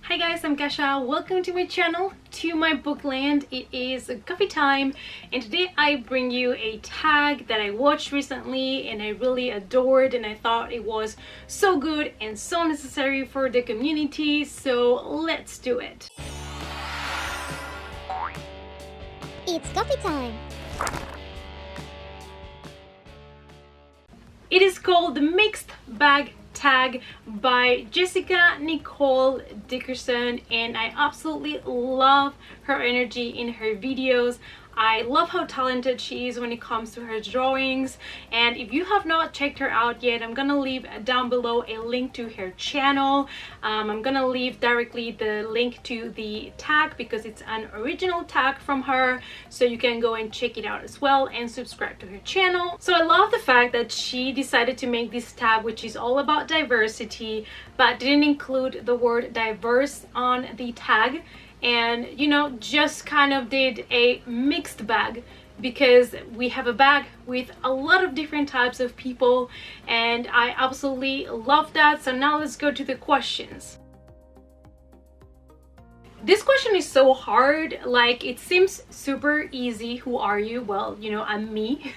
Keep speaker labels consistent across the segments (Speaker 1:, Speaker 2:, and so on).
Speaker 1: Hi guys, I'm Kasha. Welcome to my channel, to my bookland. It is coffee time, and today I bring you a tag that I watched recently and I really adored, and I thought it was so good and so necessary for the community, so let's do it.
Speaker 2: It's coffee time!
Speaker 1: It is called The Mixed Bag Tag by Jessica Nicole Dickerson, and I absolutely love her energy in her videos. I love how talented she is when it comes to her drawings, and if you have not checked her out yet, I'm gonna leave down below a link to her channel. I'm gonna leave directly the link to the tag because it's an original tag from her, so you can go and check it out as well and subscribe to her channel. So I love the fact that she decided to make this tag which is all about diversity but didn't include the word diverse on the tag, and just kind of did a mixed bag because we have a bag with a lot of different types of people, and I absolutely love that. So now let's go to the questions. This question is so hard, like it seems super easy. Who are you? Well, I'm me.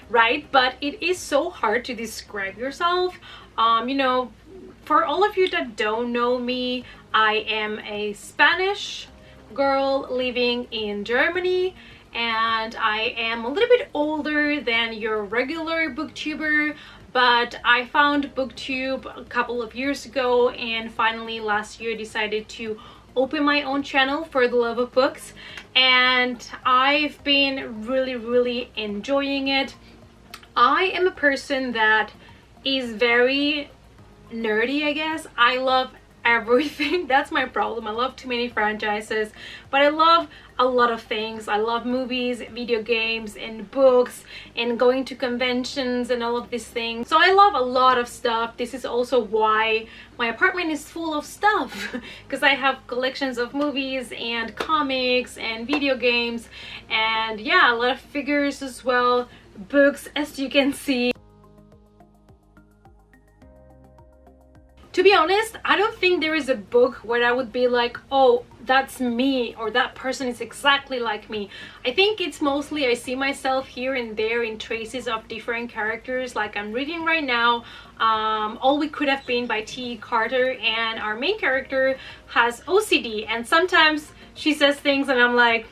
Speaker 1: Right? But it is so hard to describe yourself. For all of you that don't know me, I am a Spanish girl living in Germany, and I am a little bit older than your regular booktuber, but I found booktube a couple of years ago and finally last year decided to open my own channel for the love of books, and I've been really enjoying it. I am a person that is very nerdy, I guess. I love everything. That's my problem. I love too many franchises, but I love a lot of things. I love movies, video games, and books, and going to conventions and all of these things. So I love a lot of stuff. This is also why my apartment is full of stuff because I have collections of movies and comics and video games, and yeah, a lot of figures as well, books, as you can see. To be honest, I don't think there is a book where I would be like, oh, that's me, or that person is exactly like me. I think it's mostly I see myself here and there in traces of different characters. Like I'm reading right now All We Could Have Been by T. Carter, and our main character has OCD, and sometimes she says things and I'm like,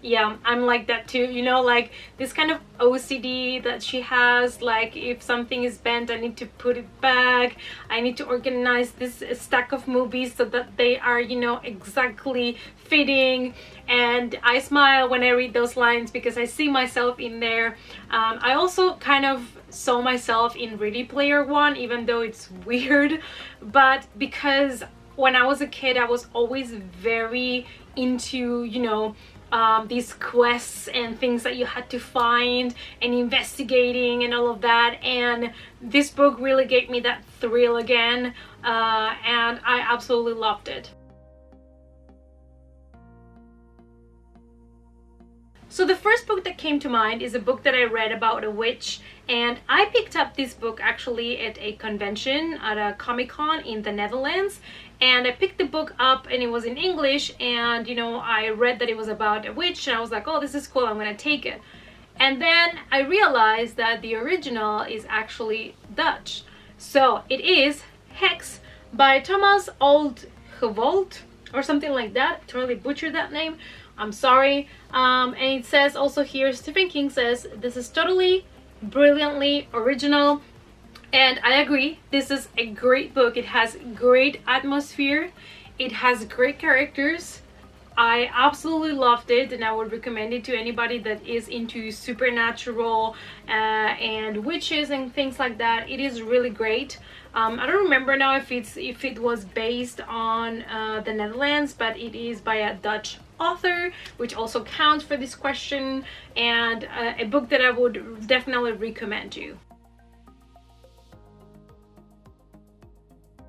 Speaker 1: yeah, I'm like that too, like this kind of OCD that she has. Like if something is bent, I need to put it back. I need to organize this stack of movies so that they are, exactly fitting, and I smile when I read those lines because I see myself in there. I also kind of saw myself in Ready Player One, even though it's weird, but because when I was a kid I was always very into, these quests and things that you had to find and investigating and all of that, and this book really gave me that thrill again, and I absolutely loved it. So the first book that came to mind is a book that I read about a witch, and I picked up this book actually at a convention at a Comic-Con in the Netherlands, and I picked the book up and it was in English, and I read that it was about a witch and I was like, oh, this is cool, I'm gonna take it. And then I realized that the original is actually Dutch. So it is Hex by Thomas Oldgewold or something like that. I totally butchered that name, I'm sorry. And it says also here, Stephen King says, this is totally brilliantly original. And I agree, this is a great book. It has great atmosphere, it has great characters. I absolutely loved it, and I would recommend it to anybody that is into supernatural and witches and things like that. It is really great. I don't remember now if it was based on the Netherlands, but it is by a Dutch author, which also counts for this question, and a book that I would definitely recommend you.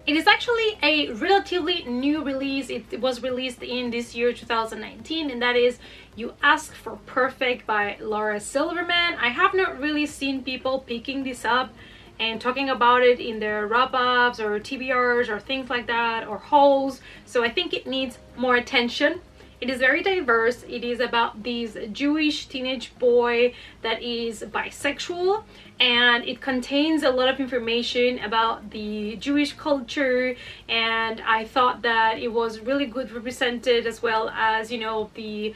Speaker 1: It is actually a relatively new release. It was released in this year 2019, and that is You Ask for Perfect by Laura Silverman. I have not really seen people picking this up, and talking about it in their wrap-ups or TBRs or things like that, or hauls. So I think it needs more attention. It is very diverse. It is about this Jewish teenage boy that is bisexual, and it contains a lot of information about the Jewish culture, and I thought that it was really good represented, as well as, you know, the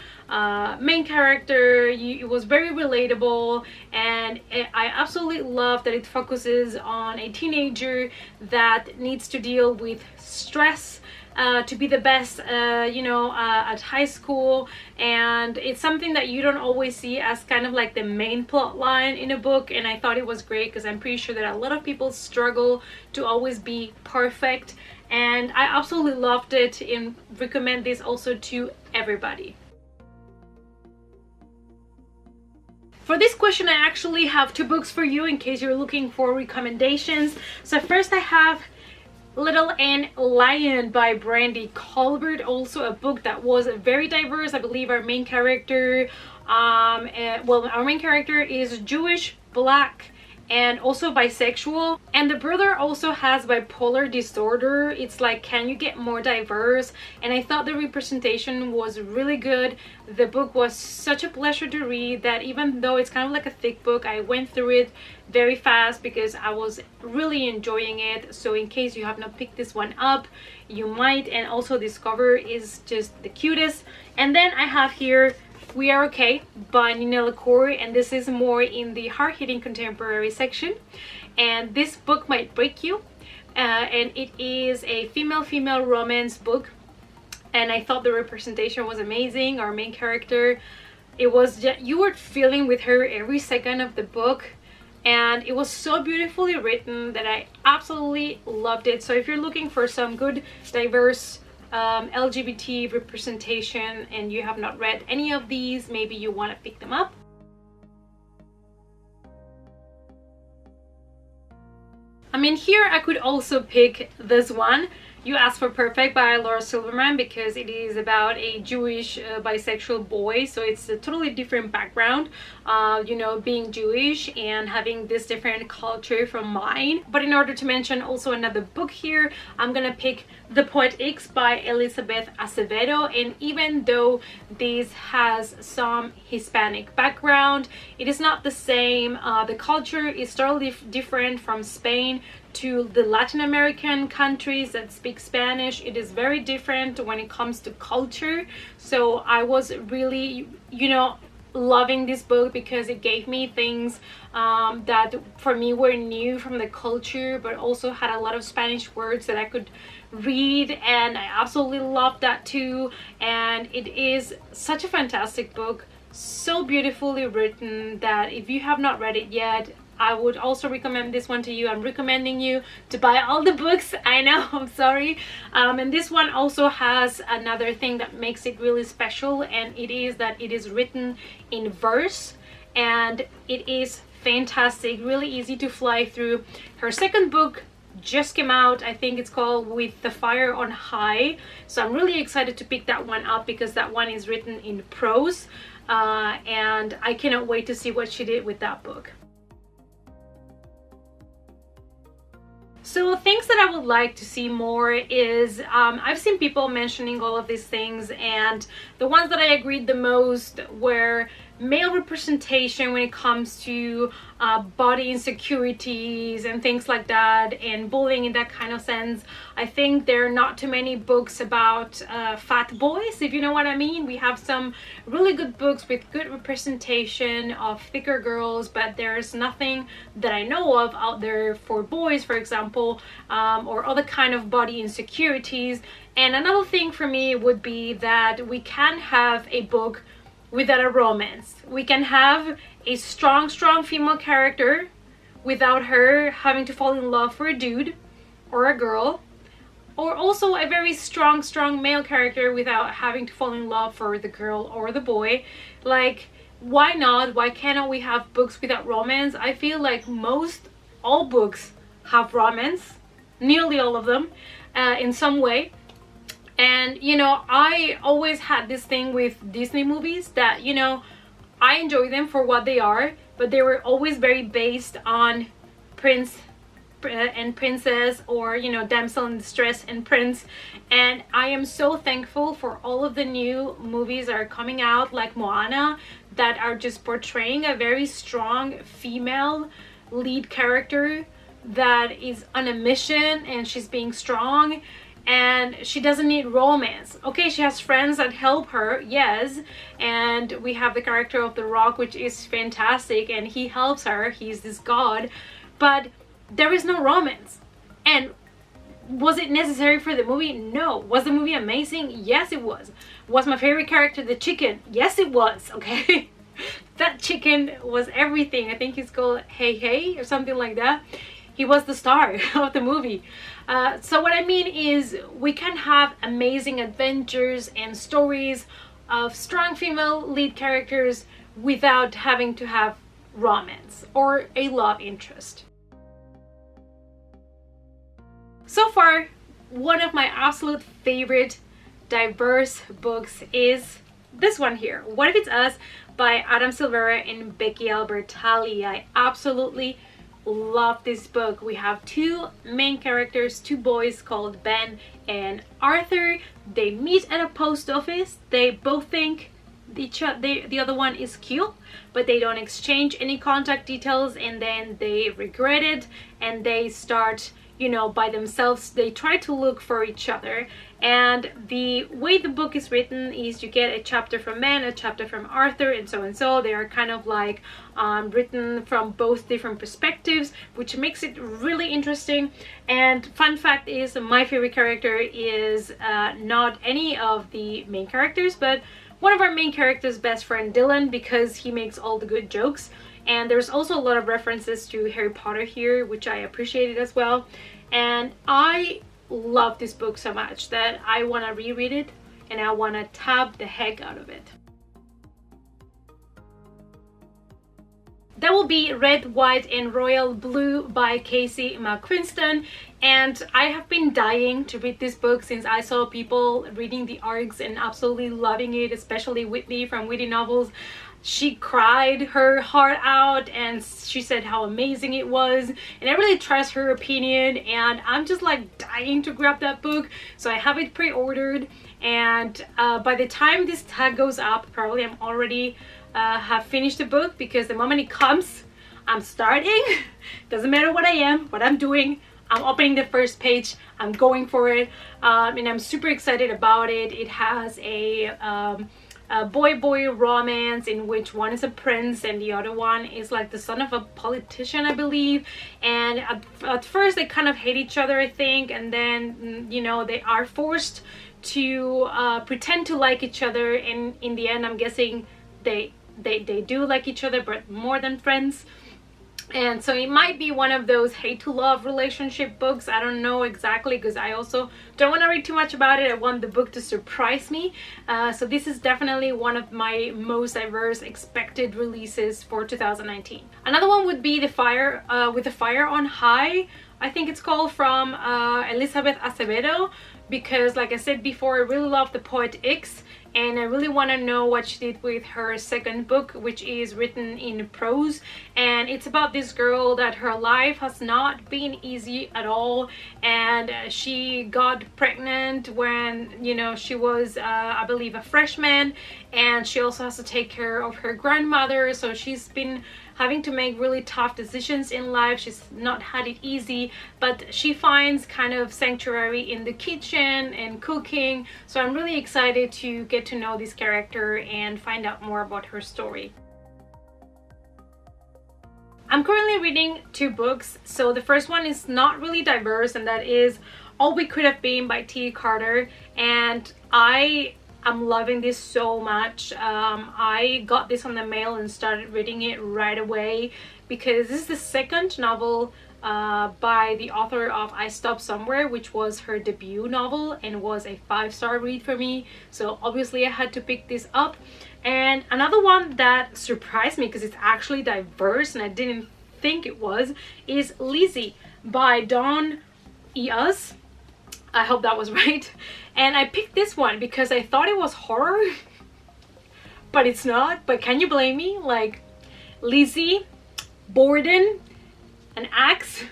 Speaker 1: main character. It was very relatable, and I absolutely love that it focuses on a teenager that needs to deal with stress to be the best, at high school. And it's something that you don't always see as kind of like the main plot line in a book, and I thought it was great because I'm pretty sure that a lot of people struggle to always be perfect, and I absolutely loved it and recommend this also to everybody. For this question, I actually have 2 books for you in case you're looking for recommendations. So first I have Little and Lion by Brandy Colbert, also a book that was very diverse. I believe our main character, our main character is Jewish, Black, and also bisexual, and the brother also has bipolar disorder. It's like, can you get more diverse? And I thought the representation was really good. The book was such a pleasure to read that even though it's kind of like a thick book, I went through it very fast because I was really enjoying it. So in case you have not picked this one up, you might. And also this cover is just the cutest. And then I have here We Are Okay by Nina LaCour, and this is more in the hard-hitting contemporary section. And this book might break you, and it is a female romance book, and I thought the representation was amazing. Our main character, it was just, you were feeling with her every second of the book, and it was so beautifully written that I absolutely loved it. So if you're looking for some good diverse LGBT representation and you have not read any of these, maybe you want to pick them up. I mean, here I could also pick this one, You Asked for Perfect by Laura Silverman, because it is about a Jewish bisexual boy. So it's a totally different background, being Jewish and having this different culture from mine. But in order to mention also another book here, I'm gonna pick The Poet X by Elizabeth Acevedo. And even though this has some Hispanic background, it is not the same. The culture is totally different from Spain to the Latin American countries that speak Spanish. It is very different when it comes to culture. So I was really, loving this book because it gave me things that for me were new from the culture, but also had a lot of Spanish words that I could read, and I absolutely loved that too. And it is such a fantastic book, so beautifully written, that if you have not read it yet, I would also recommend this one to you. I'm recommending you to buy all the books. I know, I'm sorry. And this one also has another thing that makes it really special, and it is that it is written in verse, and it is fantastic, really easy to fly through. Her second book just came out, I think it's called With the Fire on High. So I'm really excited to pick that one up because that one is written in prose, and I cannot wait to see what she did with that book. So things that I would like to see more is, I've seen people mentioning all of these things, and the ones that I agreed the most were male representation when it comes to body insecurities and things like that, and bullying in that kind of sense. I think there are not too many books about fat boys, if you know what I mean. We have some really good books with good representation of thicker girls, but there's nothing that I know of out there for boys, for example, or other kind of body insecurities. And another thing for me would be that we can have a book without a romance. We can have a strong female character without her having to fall in love for a dude or a girl, or also a very strong male character without having to fall in love for the girl or the boy. Like, why not? Why cannot we have books without romance? I feel like all books have romance, nearly all of them, in some way. And I always had this thing with Disney movies that I enjoy them for what they are, but they were always very based on Prince and Princess, or you know, Damsel in Distress and Prince. And I am so thankful for all of the new movies that are coming out, like Moana, that are just portraying a very strong female lead character that is on a mission, and she's being strong, and she doesn't need romance. Okay, she has friends that help her, yes, and we have the character of The Rock, which is fantastic, and he helps her, he's this god, but there is no romance. And was it necessary for the movie? No. Was the movie amazing? Yes, it was. Was my favorite character the chicken? Yes, it was. Okay. That chicken was everything. I think he's called Hey Hey or something like that. He was the star of the movie. So what I mean is, we can have amazing adventures and stories of strong female lead characters without having to have romance or a love interest. So far, one of my absolute favorite diverse books is this one here, What If It's Us by Adam Silvera and Becky Albertalli. I absolutely love this book. We have two main characters, two boys called Ben and Arthur. They meet at a post office. They both think the other one is cute, but they don't exchange any contact details, and then they regret it, and they start, you know, by themselves. They try to look for each other. And the way the book is written is you get a chapter from Ben, a chapter from Arthur, and so. They are kind of like written from both different perspectives, which makes it really interesting. And fun fact is, my favorite character is not any of the main characters, but one of our main characters' best friend, Dylan, because he makes all the good jokes. And there's also a lot of references to Harry Potter here, which I appreciated as well. And I love this book so much that I want to reread it, and I want to tab the heck out of it. That will be Red, White and Royal Blue by Casey McQuiston. And I have been dying to read this book since I saw people reading the arcs and absolutely loving it, especially Whitney from Witty Novels. She cried her heart out and she said how amazing it was, and I really trust her opinion, and I'm just like dying to grab that book. So I have it pre-ordered, and by the time this tag goes up, probably I'm already have finished the book, because the moment it comes, I'm starting. Doesn't matter what I am, what I'm doing, I'm opening the first page, I'm going for it, and I'm super excited about it. It has a boy-boy romance in which one is a prince and the other one is like the son of a politician, I believe. And at first they kind of hate each other, I think, and then, you know, they are forced to pretend to like each other, and in the end I'm guessing they do like each other, but more than friends. And so it might be one of those hate to love relationship books. I don't know exactly, because I also don't want to read too much about it. I want the book to surprise me. So this is definitely one of my most diverse expected releases for 2019. Another one would be The Fire with the Fire on High, I think it's called, from Elizabeth Acevedo, because like I said before, I really love the poet X, and I really want to know what she did with her second book, which is written in prose. And it's about this girl that her life has not been easy at all, and she got pregnant when, you know, she was I believe a freshman, and she also has to take care of her grandmother, so she's been having to make really tough decisions in life. She's not had it easy, but she finds kind of sanctuary in the kitchen and cooking. So I'm really excited to get to know this character and find out more about her story. I'm currently reading two books. So the first one is not really diverse, and that is All We Could Have Been by T. Carter. And I'm loving this so much. I got this on the mail and started reading it right away, because this is the second novel by the author of I Stopped Somewhere, which was her debut novel and was a 5-star read for me. So obviously I had to pick this up. And another one that surprised me, because it's actually diverse and I didn't think it was, is Lizzie by Dawn Eas. I hope that was right. And I picked this one because I thought it was horror, but it's not. But can you blame me? Like, Lizzie, Borden, an axe.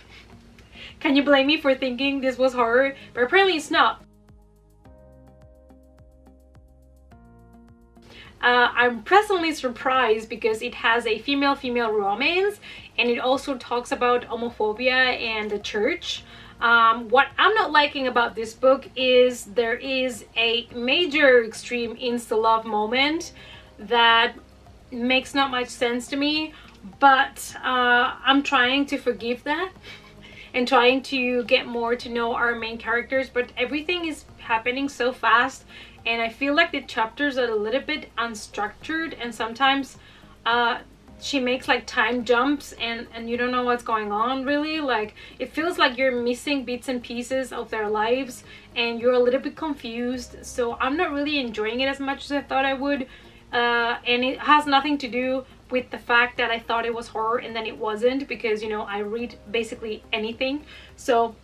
Speaker 1: Can you blame me for thinking this was horror? But apparently it's not. I'm pleasantly surprised because it has a female-female romance, and it also talks about homophobia and the church. What I'm not liking about this book is there is a major extreme insta-love moment that makes not much sense to me, but I'm trying to forgive that and trying to get more to know our main characters, but everything is happening so fast, and I feel like the chapters are a little bit unstructured, and sometimes she makes like time jumps and you don't know what's going on really. Like, it feels like you're missing bits and pieces of their lives and you're a little bit confused, so I'm not really enjoying it as much as I thought I would. And it has nothing to do with the fact that I thought it was horror and then it wasn't, because you know I read basically anything, so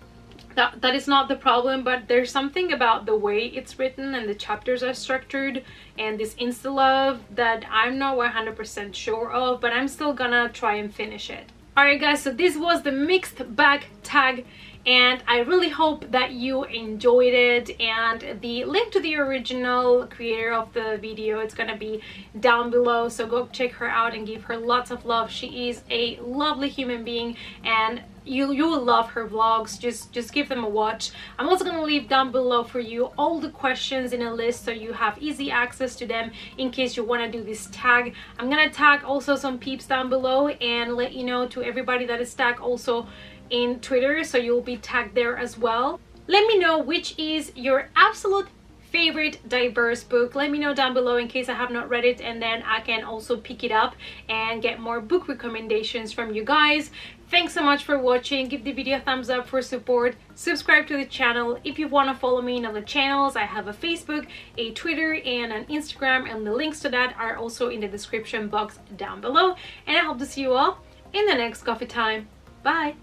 Speaker 1: that is not the problem. But there's something about the way it's written and the chapters are structured and this insta love that I'm not 100% sure of, but I'm still gonna try and finish it. Alright guys, so this was the mixed bag tag, and I really hope that you enjoyed it, and the link to the original creator of the video, it's gonna be down below, so go check her out and give her lots of love. She is a lovely human being and you will love her vlogs. Just give them a watch. I'm also gonna leave down below for you all the questions in a list so you have easy access to them in case you want to do this tag. I'm gonna tag also some peeps down below and let you know to everybody that is tagged also in Twitter, so you'll be tagged there as well. Let me know which is your absolute favorite diverse book. Let me know down below in case I have not read it, and then I can also pick it up and get more book recommendations from you guys. Thanks so much for watching. Give the video a thumbs up for support. Subscribe to the channel if you want to follow me in other channels. I have a Facebook, a Twitter, and an Instagram, and the links to that are also in the description box down below. And I hope to see you all in the next coffee time. Bye!